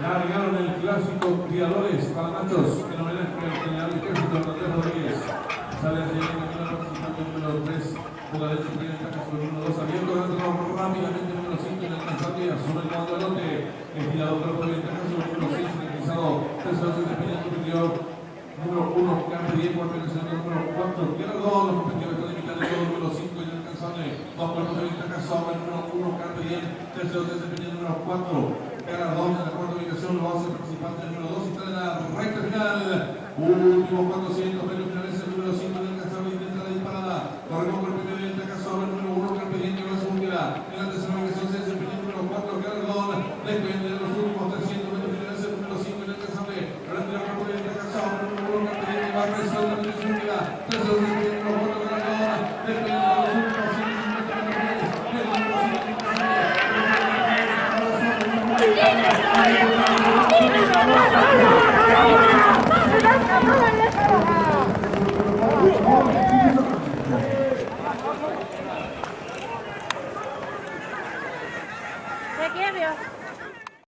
Largaron el clásico Criadores para Machos, en homenaje al general ejército Andrés Rodríguez. Sale a llegar el camino participante número 3, por la derecha tiene ventaja sobre el número 2, abierto rápidamente el número 5 en alcanzable, asume el comando del lote. El tirador trajo de ventaja sobre el número 6, finalizado, tercero se despide el superior. Número 1, Campe 10, cuarto en el número 4, Guerrero, los competitivos están limitando el número 5 inalcanzable. 2 cuartos de ventaja sobre el número 1, Campe 10, tercero se despide el número 4. Galardón en la cuarta ubicación, lo hace el participante número 2 y está en la recta final. Último 400 metros finales, el número 5 inalcanzable, intenta la disparada. Corremos por el primer ventaja sobre el número 1, Campe 10, que va a búsqueda. En la tercera ubicación se desempeña el número 4, Galardón. Depende de los últimos 300 metros finales, el número 5 inalcanzable. Retira el cuarto de ventaja sobre el número 1, Campe 10, que va a resolver la búsqueda. Tercero se desempeña el número 4, Galardón. Depende de los últimos 150 metros finales, el número 5 inalcanzable. ¿De qué, Dios?